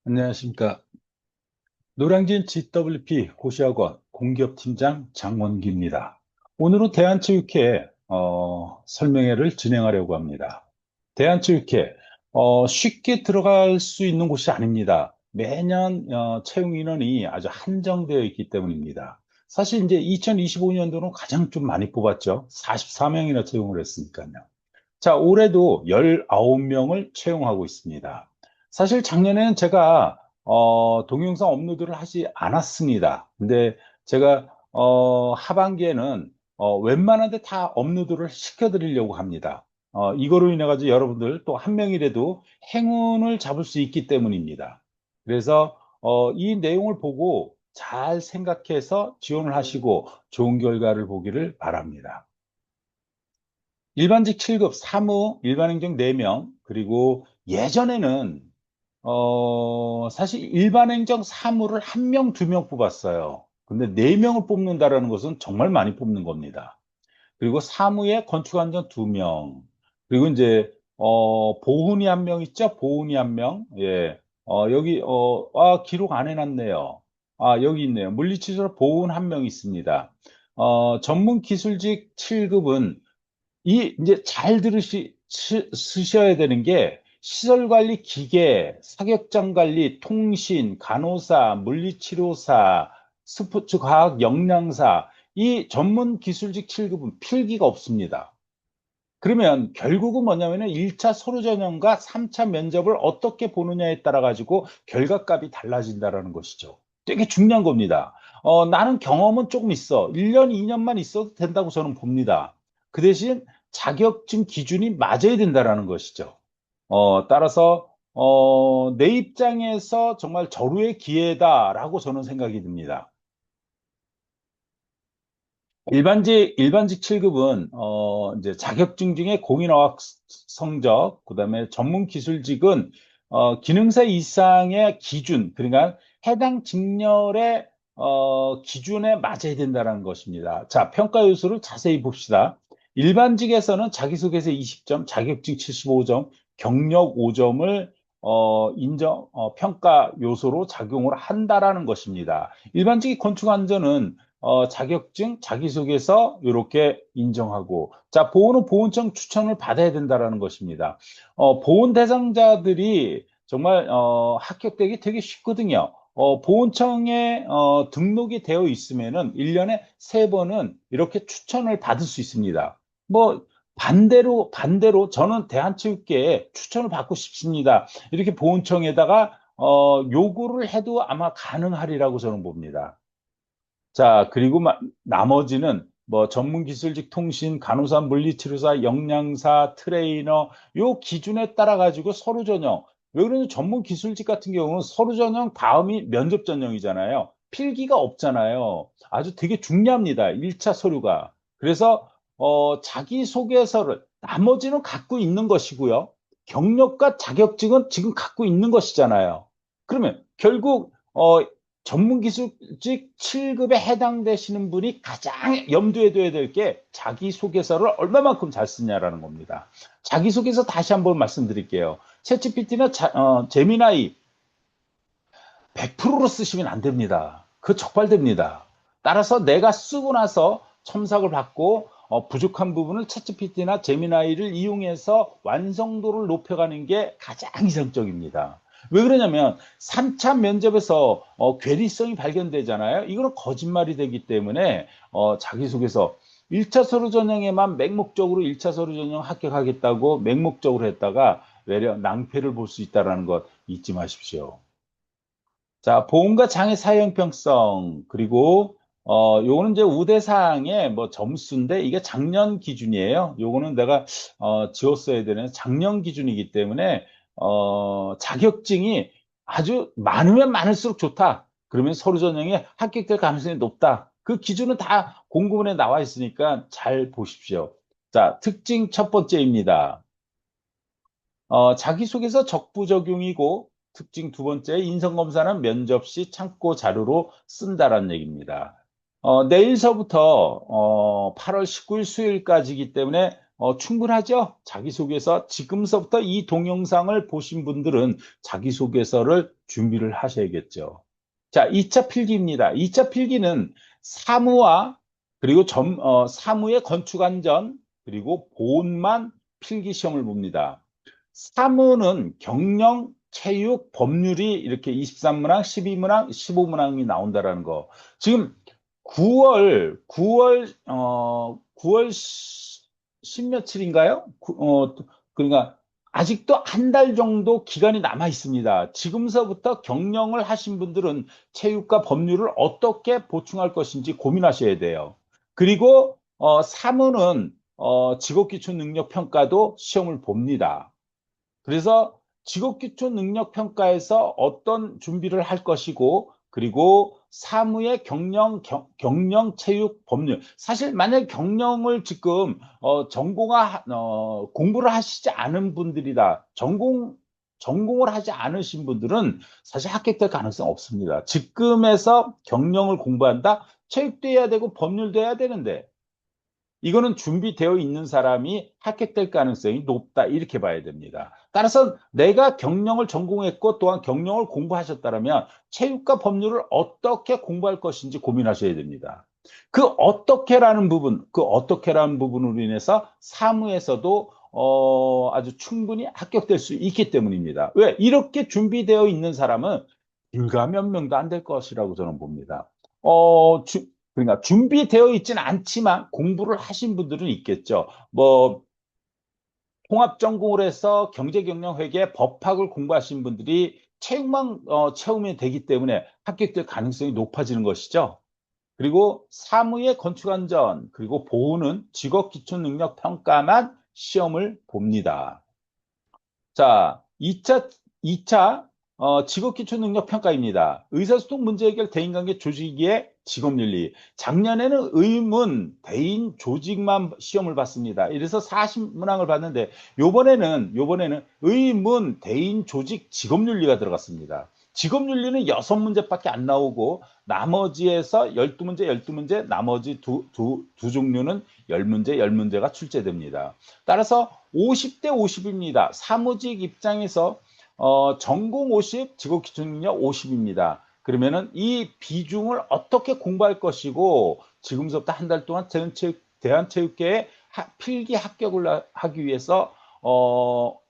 안녕하십니까. 노량진 GWP 고시학원 공기업팀장 장원기입니다. 오늘은 대한체육회 설명회를 진행하려고 합니다. 대한체육회 쉽게 들어갈 수 있는 곳이 아닙니다. 매년 채용 인원이 아주 한정되어 있기 때문입니다. 사실 이제 2025년도는 가장 좀 많이 뽑았죠. 44명이나 채용을 했으니까요. 자, 올해도 19명을 채용하고 있습니다. 사실 작년에는 제가 동영상 업로드를 하지 않았습니다. 근데 제가 하반기에는 웬만한 데 다 업로드를 시켜드리려고 합니다. 이거로 인해 가지고 여러분들 또 한 명이라도 행운을 잡을 수 있기 때문입니다. 그래서 이 내용을 보고 잘 생각해서 지원을 하시고 좋은 결과를 보기를 바랍니다. 일반직 7급 사무 일반행정 4명, 그리고 예전에는 사실 일반행정 사무를 1명, 2명 뽑았어요. 근데 4명을 뽑는다라는 것은 정말 많이 뽑는 겁니다. 그리고 사무에 건축안전 2명, 그리고 이제 보훈이 1명 있죠? 보훈이 1명. 예. 여기 기록 안 해놨네요. 여기 있네요. 물리치료사 보훈 1명 있습니다. 전문 기술직 7급은 이제 잘 쓰셔야 되는 게 시설 관리 기계, 사격장 관리, 통신, 간호사, 물리치료사, 스포츠 과학 영양사, 이 전문 기술직 7급은 필기가 없습니다. 그러면 결국은 뭐냐면은 1차 서류 전형과 3차 면접을 어떻게 보느냐에 따라 가지고 결과값이 달라진다라는 것이죠. 되게 중요한 겁니다. 나는 경험은 조금 있어. 1년, 2년만 있어도 된다고 저는 봅니다. 그 대신 자격증 기준이 맞아야 된다라는 것이죠. 따라서 내 입장에서 정말 절호의 기회다라고 저는 생각이 듭니다. 일반직 7급은 이제 자격증 중에 공인어학 성적, 그다음에 전문 기술직은 기능사 이상의 기준, 그러니까 해당 직렬의 기준에 맞아야 된다는 것입니다. 자, 평가 요소를 자세히 봅시다. 일반직에서는 자기소개서 20점, 자격증 75점, 경력 5점을 평가 요소로 작용을 한다라는 것입니다. 일반직이 건축안전은 자격증, 자기소개서 이렇게 인정하고, 자, 보호는 보훈청 추천을 받아야 된다라는 것입니다. 보훈 대상자들이 정말 합격되기 되게 쉽거든요. 보훈청에 등록이 되어 있으면은 1년에 3번은 이렇게 추천을 받을 수 있습니다. 뭐 반대로 저는 대한체육계에 추천을 받고 싶습니다. 이렇게 보훈청에다가 요구를 해도 아마 가능하리라고 저는 봅니다. 자, 그리고 나머지는 뭐 전문기술직 통신, 간호사, 물리치료사, 영양사, 트레이너, 요 기준에 따라 가지고 서류 전형. 왜 그러냐면 전문기술직 같은 경우는 서류 전형 다음이 면접 전형이잖아요. 필기가 없잖아요. 아주 되게 중요합니다. 1차 서류가. 그래서 자기소개서를 나머지는 갖고 있는 것이고요. 경력과 자격증은 지금 갖고 있는 것이잖아요. 그러면 결국 전문기술직 7급에 해당되시는 분이 가장 염두에 둬야 될 게 자기소개서를 얼마만큼 잘 쓰냐라는 겁니다. 자기소개서 다시 한번 말씀드릴게요. 챗GPT나 제미나이 100%로 쓰시면 안 됩니다. 그 적발됩니다. 따라서 내가 쓰고 나서 첨삭을 받고 부족한 부분을 챗GPT나 제미나이를 이용해서 완성도를 높여가는 게 가장 이상적입니다. 왜 그러냐면 3차 면접에서 괴리성이 발견되잖아요. 이거는 거짓말이 되기 때문에 자기소개서 1차 서류 전형에만 맹목적으로 1차 서류 전형 합격하겠다고 맹목적으로 했다가 외려 낭패를 볼 수 있다는 것 잊지 마십시오. 자, 보험과 장애 사회 형평성, 그리고, 요거는 이제 우대사항의 뭐 점수인데, 이게 작년 기준이에요. 요거는 내가, 지웠어야 되는 작년 기준이기 때문에, 자격증이 아주 많으면 많을수록 좋다. 그러면 서류 전형에 합격될 가능성이 높다. 그 기준은 다 공고문에 나와 있으니까 잘 보십시오. 자, 특징 첫 번째입니다. 자기소개서 적부적용이고 특징 두 번째 인성검사는 면접 시 참고 자료로 쓴다라는 얘기입니다. 내일서부터 8월 19일 수요일까지이기 때문에 충분하죠? 자기소개서 지금서부터 이 동영상을 보신 분들은 자기소개서를 준비를 하셔야겠죠. 자, 2차 필기입니다. 2차 필기는 사무와 그리고 사무의 건축안전 그리고 보온만 필기 시험을 봅니다. 사무는 경영, 체육, 법률이 이렇게 23문항, 12문항, 15문항이 나온다라는 거. 지금 9월 10 며칠인가요? 그러니까 아직도 한 달 정도 기간이 남아 있습니다. 지금서부터 경영을 하신 분들은 체육과 법률을 어떻게 보충할 것인지 고민하셔야 돼요. 그리고 사무는 직업기초능력평가도 시험을 봅니다. 그래서 직업기초 능력 평가에서 어떤 준비를 할 것이고, 그리고 사무의 경영, 체육, 법률. 사실 만약 경영을 지금 공부를 하시지 않은 분들이다. 전공을 하지 않으신 분들은 사실 합격될 가능성 없습니다. 지금에서 경영을 공부한다? 체육도 해야 되고 법률도 해야 되는데 이거는 준비되어 있는 사람이 합격될 가능성이 높다 이렇게 봐야 됩니다. 따라서 내가 경영을 전공했고 또한 경영을 공부하셨다면 체육과 법률을 어떻게 공부할 것인지 고민하셔야 됩니다. 그 어떻게라는 부분으로 인해서 사무에서도 아주 충분히 합격될 수 있기 때문입니다. 왜? 이렇게 준비되어 있는 사람은 불과 몇 명도 안 될 것이라고 저는 봅니다. 어, 주, 그러니까 준비되어 있지는 않지만 공부를 하신 분들은 있겠죠. 뭐 통합전공을 해서 경제경영회계 법학을 공부하신 분들이 체육만 채우면 되기 때문에 합격될 가능성이 높아지는 것이죠. 그리고 사무의 건축안전 그리고 보호는 직업기초능력평가만 시험을 봅니다. 자, 2차 직업기초능력평가입니다. 의사소통 문제 해결 대인관계 조직의 직업윤리. 작년에는 의문, 대인, 조직만 시험을 봤습니다. 이래서 40문항을 봤는데 요번에는 의문, 대인, 조직, 직업윤리가 들어갔습니다. 직업윤리는 6문제밖에 안 나오고 나머지에서 12문제, 12문제, 나머지 두 종류는 10문제, 10문제가 출제됩니다. 따라서 50대 50입니다. 사무직 입장에서 전공 50, 직업기초능력 50입니다. 그러면은 이 비중을 어떻게 공부할 것이고 지금부터 한 달 동안 대한체육계에 필기 합격을 하기 위해서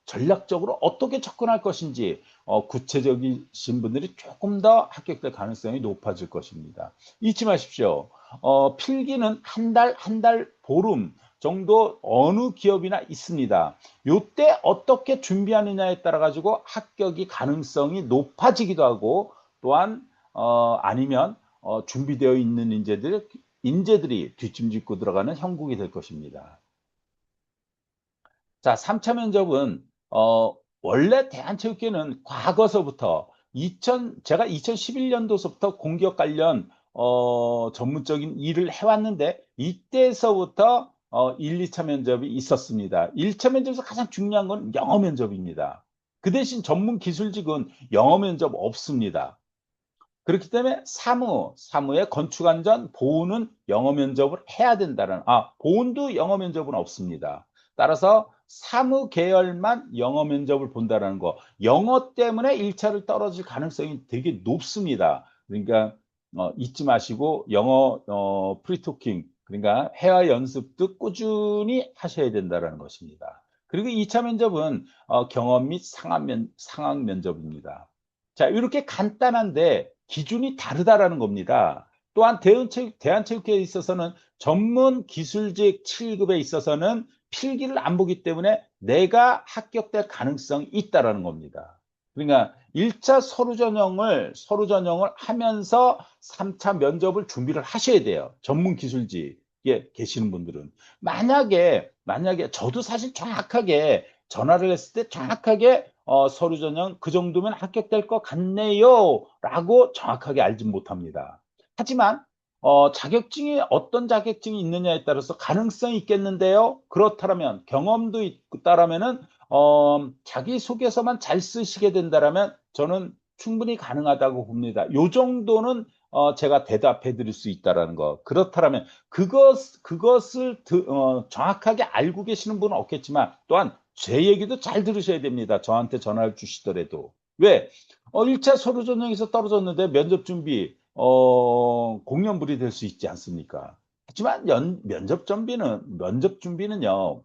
전략적으로 어떻게 접근할 것인지 구체적이신 분들이 조금 더 합격될 가능성이 높아질 것입니다. 잊지 마십시오. 필기는 한 달 보름 정도 어느 기업이나 있습니다. 요때 어떻게 준비하느냐에 따라 가지고 합격이 가능성이 높아지기도 하고 또한 아니면 준비되어 있는 인재들이 뒷짐짓고 들어가는 형국이 될 것입니다. 자, 3차 면접은 원래 대한체육회는 과거서부터 제가 2011년도서부터 공기업 관련 전문적인 일을 해왔는데 이때서부터 1, 2차 면접이 있었습니다. 1차 면접에서 가장 중요한 건 영어 면접입니다. 그 대신 전문 기술직은 영어 면접 없습니다. 그렇기 때문에 사무의 건축안전, 보호는 영어 면접을 해야 된다는, 보온도 영어 면접은 없습니다. 따라서 사무 계열만 영어 면접을 본다는 거, 영어 때문에 1차를 떨어질 가능성이 되게 높습니다. 그러니까 잊지 마시고 영어 프리토킹, 그러니까 회화 연습도 꾸준히 하셔야 된다는 것입니다. 그리고 2차 면접은 경험 및 상황 면접입니다. 자, 이렇게 간단한데 기준이 다르다라는 겁니다. 또한 대한체육회에 있어서는 전문 기술직 7급에 있어서는 필기를 안 보기 때문에 내가 합격될 가능성이 있다라는 겁니다. 그러니까 1차 서류 전형을 하면서 3차 면접을 준비를 하셔야 돼요. 전문 기술직에 계시는 분들은. 만약에 저도 사실 정확하게 전화를 했을 때 정확하게 서류 전형 그 정도면 합격될 것 같네요 라고 정확하게 알진 못합니다. 하지만 자격증이 어떤 자격증이 있느냐에 따라서 가능성이 있겠는데요. 그렇다면 경험도 있다라면은 자기소개서만 잘 쓰시게 된다라면 저는 충분히 가능하다고 봅니다. 요 정도는 제가 대답해 드릴 수 있다라는 거. 그렇다면 그것을 정확하게 알고 계시는 분은 없겠지만 또한 제 얘기도 잘 들으셔야 됩니다. 저한테 전화를 주시더라도. 왜? 1차 서류 전형에서 떨어졌는데 면접 준비 공연불이 될 수 있지 않습니까? 하지만 면접 준비는요.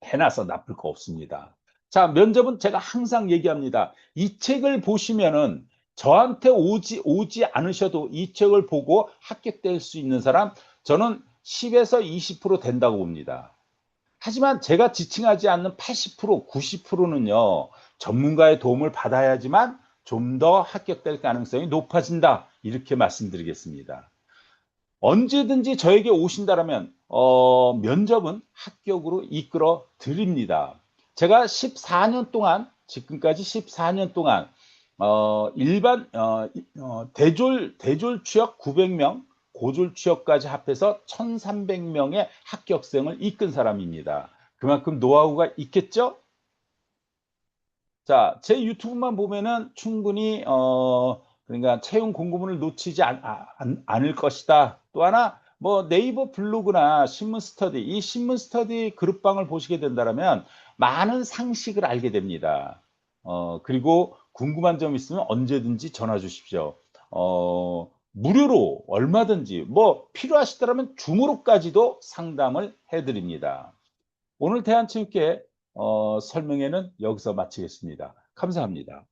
해 놔서 나쁠 거 없습니다. 자, 면접은 제가 항상 얘기합니다. 이 책을 보시면은 저한테 오지 않으셔도 이 책을 보고 합격될 수 있는 사람 저는 10 에서 20% 된다고 봅니다. 하지만 제가 지칭하지 않는 80% 90% 는요. 전문가의 도움을 받아야지만 좀 더 합격될 가능성이 높아진다. 이렇게 말씀드리겠습니다. 언제든지 저에게 오신다라면 면접은 합격으로 이끌어 드립니다. 제가 14년 동안 지금까지 14년 동안 일반 대졸 취업 900명, 고졸 취업까지 합해서 1,300명의 합격생을 이끈 사람입니다. 그만큼 노하우가 있겠죠? 자, 제 유튜브만 보면은 충분히 그러니까 채용 공고문을 놓치지 않을 것이다. 또 하나 뭐 네이버 블로그나 신문 스터디, 이 신문 스터디 그룹방을 보시게 된다면 많은 상식을 알게 됩니다. 그리고 궁금한 점 있으면 언제든지 전화 주십시오. 무료로 얼마든지 뭐 필요하시다면 줌으로까지도 상담을 해 드립니다. 오늘 대한체육회 설명회는 여기서 마치겠습니다. 감사합니다.